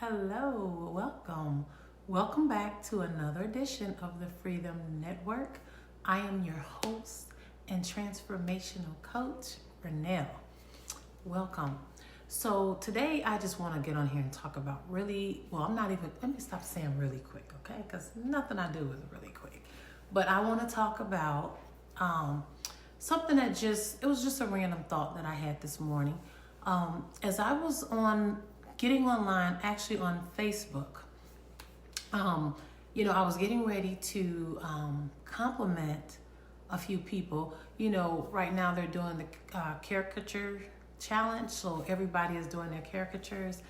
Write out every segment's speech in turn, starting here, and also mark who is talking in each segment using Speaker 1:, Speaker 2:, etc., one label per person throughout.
Speaker 1: Hello, welcome. Welcome back to another edition of the Freedom Network. I am your host and transformational coach, Renelle. Welcome. So today I just want to get on here and talk about let me stop saying really quick, okay? Because nothing I do is really quick. But I want to talk about something that it was just a random thought that I had this morning. As I was getting online, actually on Facebook, I was getting ready to compliment a few people. Right now they're doing the caricature challenge, so everybody is doing their caricatures,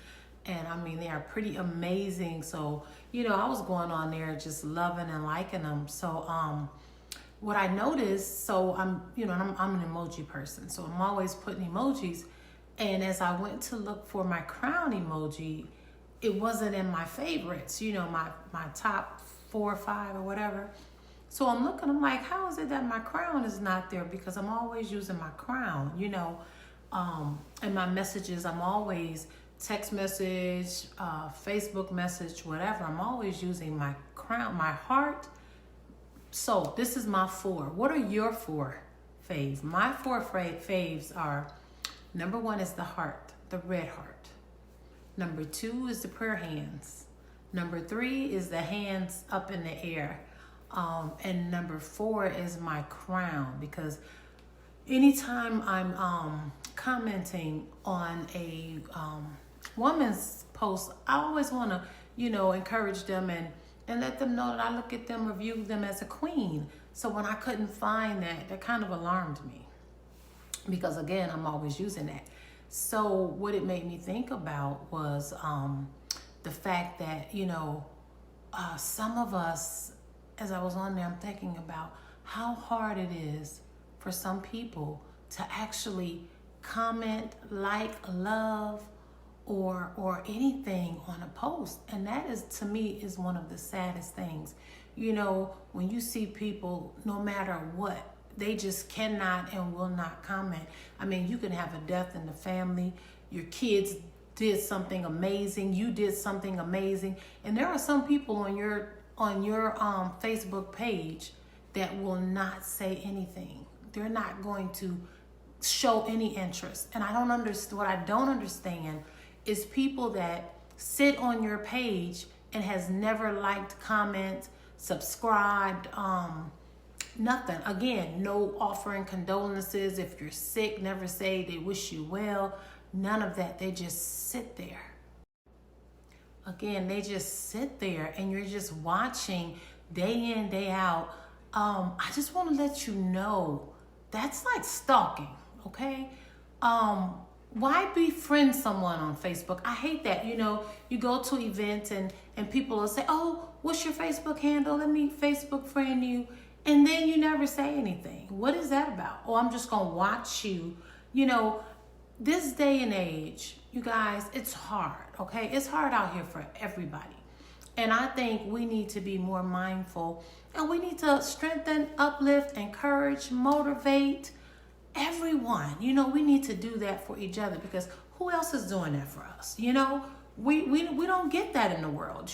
Speaker 1: and I mean they are pretty amazing. So I was going on there just loving and liking them. So what I noticed, so I'm an emoji person, so I'm always putting emojis. And as I went to look for my crown emoji, it wasn't in my favorites, my top 4 or 5 or whatever. So I'm looking, I'm like, how is it that my crown is not there? Because I'm always using my crown, and my messages, I'm always text message, Facebook message, whatever. I'm always using my crown, my heart. So this is my 4. What are your 4 faves? My 4 faves are: number 1 is the heart, the red heart. Number 2 is the prayer hands. Number 3 is the hands up in the air. And number 4 is my crown, because anytime I'm commenting on a woman's post, I always want to, encourage them and let them know that I look at them or view them as a queen. So when I couldn't find that kind of alarmed me, because again, I'm always using that. So what it made me think about was the fact that, some of us, as I was on there, I'm thinking about how hard it is for some people to actually comment, like, love, or anything on a post. And that is, to me, is one of the saddest things. When you see people, no matter what, they just cannot and will not comment. I mean, you can have a death in the family. Your kids did something amazing. You did something amazing. And there are some people on your Facebook page that will not say anything. They're not going to show any interest. And what I don't understand is people that sit on your page and has never liked, comment, subscribed, nothing. Again, no offering condolences. If you're sick, never say they wish you well. None of that. They just sit there. Again, they just sit there and you're just watching day in, day out. I just want to let you know that's like stalking, okay? Why befriend someone on Facebook? I hate that. You go to events and people will say, oh, what's your Facebook handle? Let me Facebook friend you. And then you never say anything. What is that about? Oh, I'm just going to watch you. This day and age, you guys, it's hard, okay? It's hard out here for everybody. And I think we need to be more mindful, and we need to strengthen, uplift, encourage, motivate everyone. We need to do that for each other, because who else is doing that for us? We don't get that in the world.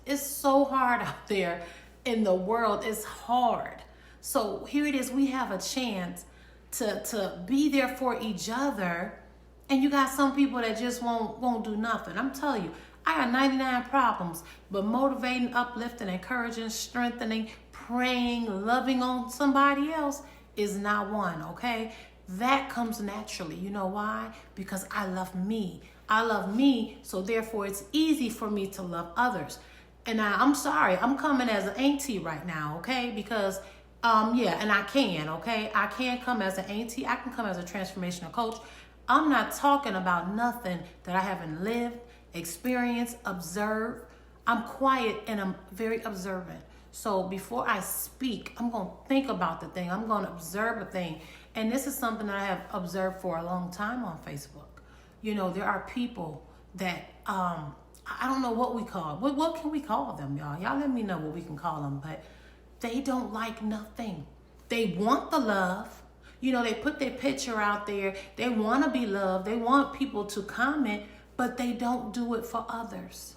Speaker 1: It's so hard out there. In the world, is hard. So here it is, we have a chance to be there for each other, and you got some people that just won't do nothing. I'm telling you, I got 99 problems, but motivating, uplifting, encouraging, strengthening, praying, loving on somebody else is not one, okay? That comes naturally. You know why? Because I love me. I love me, so therefore it's easy for me to love others. And I'm sorry, I'm coming as an auntie right now, okay? Because, and I can, okay? I can come as an auntie. I can come as a transformational coach. I'm not talking about nothing that I haven't lived, experienced, observed. I'm quiet and I'm very observant. So before I speak, I'm going to think about the thing. I'm going to observe a thing. And this is something that I have observed for a long time on Facebook. There are people that... I don't know what we call. What can we call them, y'all? Y'all let me know what we can call them. But they don't like nothing. They want the love. They put their picture out there. They want to be loved. They want people to comment. but they don't do it for others.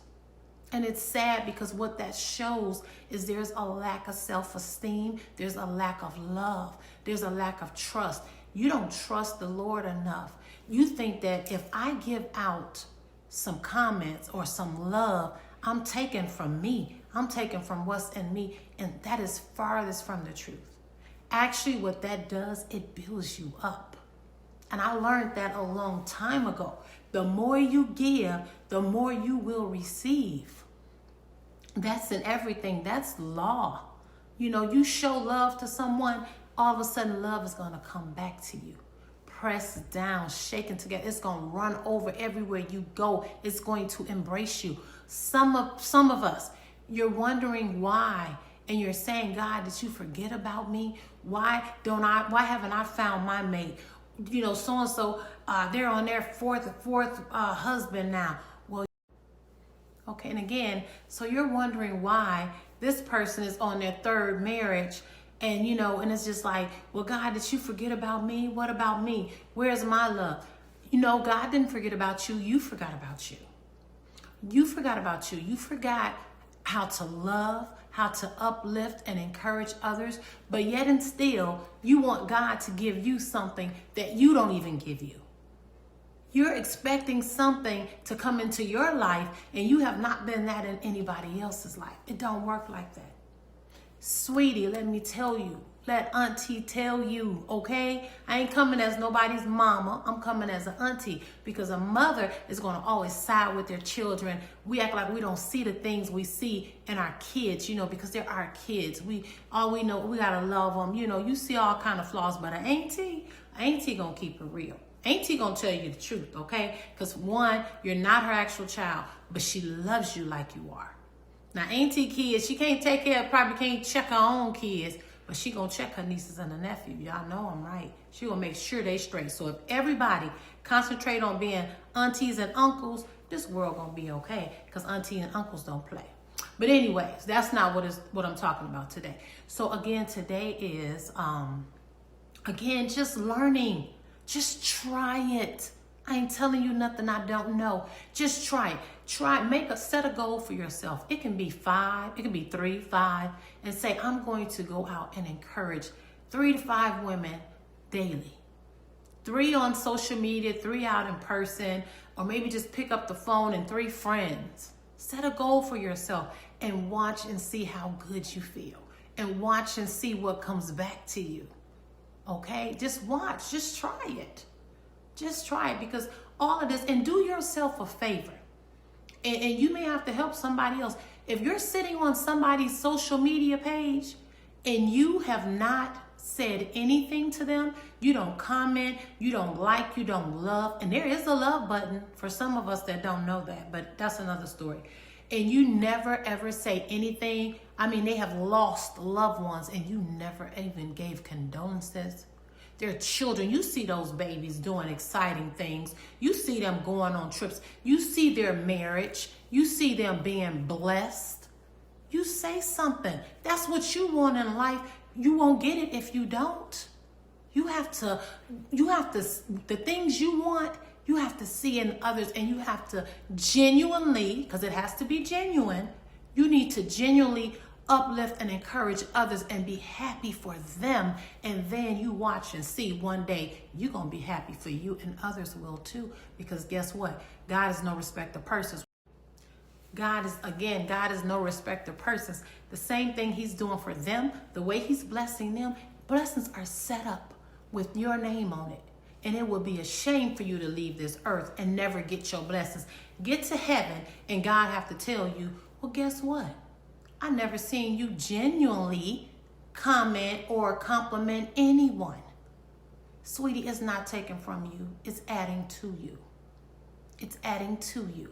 Speaker 1: And it's sad because what that shows is there's a lack of self-esteem. There's a lack of love. There's a lack of trust. You don't trust the Lord enough. You think that if I give out some comments or some love, I'm taking from me. I'm taking from what's in me. And that is farthest from the truth. Actually, what that does, it builds you up. And I learned that a long time ago. The more you give, the more you will receive. That's in everything. That's law. You know, you show love to someone, all of a sudden love is going to come back to you. Pressed down, shaken together. It's going to run over everywhere you go. It's going to embrace you. Some of us, you're wondering why. And you're saying, God, did you forget about me? Why haven't I found my mate? You know, so-and-so, they're on their fourth husband now. Well, okay, and again, so you're wondering why this person is on their third marriage, and you know, and it's just like, well, God, did you forget about me? What about me? Where's my love? You know, God didn't forget about you. You forgot about you. You forgot about you. You forgot how to love, how to uplift and encourage others, but yet and still, you want God to give you something that you don't even give you. You're expecting something to come into your life, and you have not been that in anybody else's life. It don't work like that. Sweetie, let me tell you. Let auntie tell you, okay? I ain't coming as nobody's mama. I'm coming as an auntie, because a mother is going to always side with their children. We act like we don't see the things we see in our kids, you know, because they're our kids. All we know, we got to love them. You know, you see all kind of flaws, but an auntie going to keep it real. Auntie going to tell you the truth, okay? Because one, you're not her actual child, but she loves you like you are. Now, auntie kids, she can't take care of, probably can't check her own kids, but she gonna check her nieces and her nephews. Y'all know I'm right. She gonna make sure they straight. So if everybody concentrate on being aunties and uncles, this world gonna be okay, because auntie and uncles don't play. But anyways, that's not what I'm talking about today. So again, today is again, just learning. Just try it. I ain't telling you nothing I don't know. Just try it. Set a goal for yourself. It can be 5, it can be 3, 5, and say, I'm going to go out and encourage 3 to 5 women daily. 3 on social media, 3 out in person, or maybe just pick up the phone and 3 friends. Set a goal for yourself and watch and see how good you feel. And watch and see what comes back to you. Okay? Just watch. Just try it. Just try it, because all of this, and do yourself a favor. And you may have to help somebody else. If you're sitting on somebody's social media page and you have not said anything to them, you don't comment, you don't like, you don't love, and there is a love button for some of us that don't know that, but that's another story. And you never ever say anything. I mean, they have lost loved ones and you never even gave condolences. Their children, you see those babies doing exciting things. You see them going on trips. You see their marriage. You see them being blessed. You say something. That's what you want in life. You won't get it if you don't. You have to, the things you want, you have to see in others, and you have to genuinely, because it has to be genuine, you need to genuinely uplift and encourage others and be happy for them. And then you watch and see, one day you're going to be happy for you, and others will too. Because guess what? God is no respecter of persons. God is no respecter of persons. The same thing he's doing for them, the way he's blessing them, blessings are set up with your name on it. And it will be a shame for you to leave this earth and never get your blessings. Get to heaven and God have to tell you, well, guess what? I never seen you genuinely comment or compliment anyone. Sweetie, it's not taken from you. It's adding to you. It's adding to you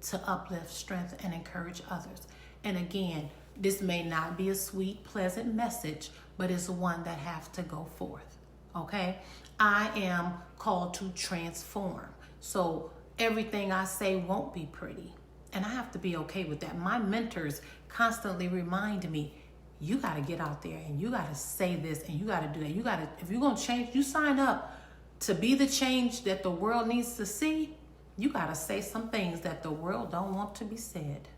Speaker 1: to uplift, strength, and encourage others. And again, this may not be a sweet, pleasant message, but it's one that has to go forth. Okay? I am called to transform. So everything I say won't be pretty. And I have to be okay with that. My mentors constantly remind me, you got to get out there and you got to say this and you got to do that. If you're going to change, you sign up to be the change that the world needs to see. You got to say some things that the world don't want to be said.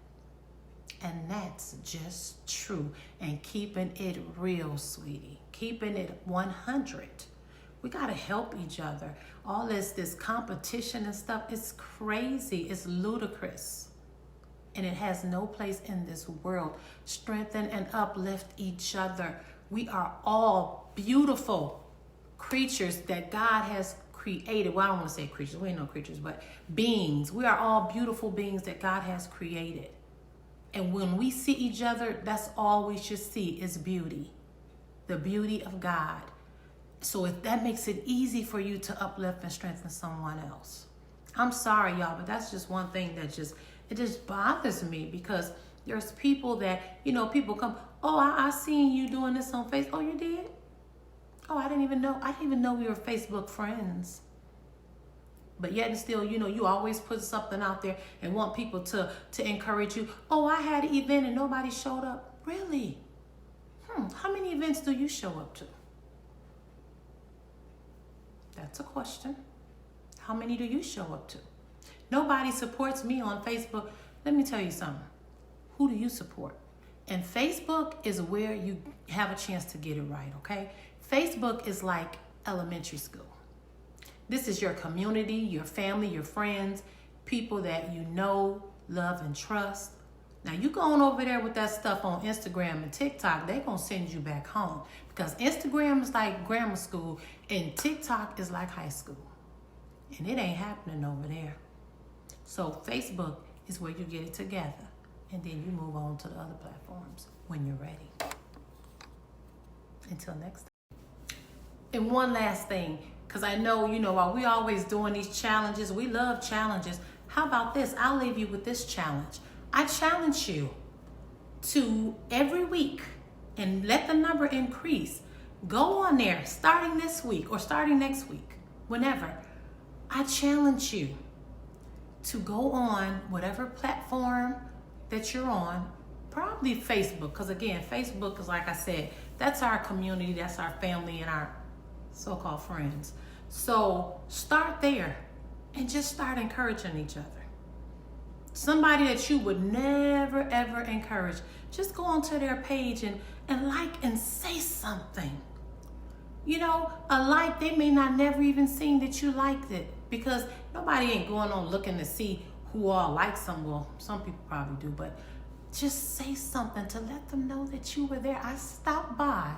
Speaker 1: And that's just true. And keeping it real, sweetie. Keeping it 100. We got to help each other. All this competition and stuff, it's crazy. It's ludicrous. And it has no place in this world. Strengthen and uplift each other. We are all beautiful creatures that God has created. Well, I don't want to say creatures. We ain't no creatures, but beings. We are all beautiful beings that God has created. And when we see each other, that's all we should see is beauty. The beauty of God. So if that makes it easy for you to uplift and strengthen someone else. I'm sorry, y'all, but that's just one thing that it just bothers me, because there's people that, people come, oh, I seen you doing this on Facebook. Oh, you did? Oh, I didn't even know we were Facebook friends. But yet and still, you always put something out there and want people to encourage you. Oh, I had an event and nobody showed up. Really? How many events do you show up to? That's a question. How many do you show up to? Nobody supports me on Facebook. Let me tell you something. Who do you support? And Facebook is where you have a chance to get it right, okay? Facebook is like elementary school. This is your community, your family, your friends, people that you know, love, and trust. Now, you going over there with that stuff on Instagram and TikTok, they're going to send you back home. Because Instagram is like grammar school and TikTok is like high school. And it ain't happening over there. So Facebook is where you get it together. And then you move on to the other platforms when you're ready. Until next time. And one last thing. Because I know, while we always doing these challenges, we love challenges. How about this? I'll leave you with this challenge. I challenge you to every week, and let the number increase. Go on there starting this week or starting next week, whenever. I challenge you to go on whatever platform that you're on, probably Facebook. Because again, Facebook is, like I said, that's our community, that's our family and our so-called friends. So start there and just start encouraging each other. Somebody that you would never ever encourage, just go onto their page and like and say something. A like, they may not never even seen that you liked it, because nobody ain't going on looking to see who all likes them. Well, some people probably do, but just say something to let them know that you were there. I stopped by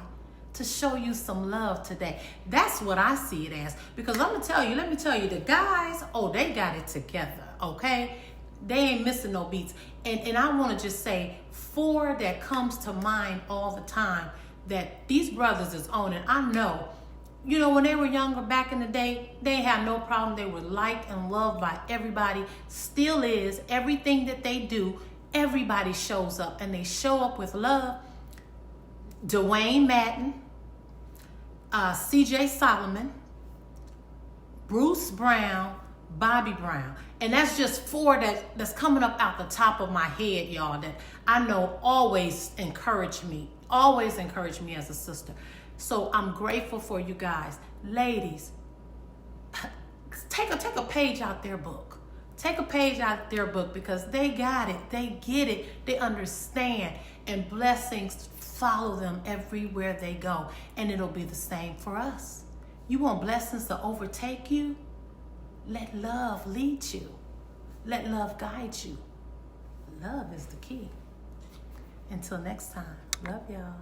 Speaker 1: to show you some love today. That's what I see it as. Because let me tell you, the guys, they got it together, okay? They ain't missing no beats. And I want to just say 4 that comes to mind all the time that these brothers is owning. I know, when they were younger back in the day, they had no problem. They were liked and loved by everybody. Still is. Everything that they do, everybody shows up, and they show up with love. Dwayne Madden, CJ Solomon, Bruce Brown, Bobby Brown. And that's just 4 that's coming up out the top of my head, y'all, that I know always encourage me as a sister. So I'm grateful for you guys. Ladies, take a page out their book. Take a page out their book, because they got it. They get it. They understand. And blessings follow them everywhere they go. And it'll be the same for us. You want blessings to overtake you? Let love lead you. Let love guide you. Love is the key. Until next time, love y'all.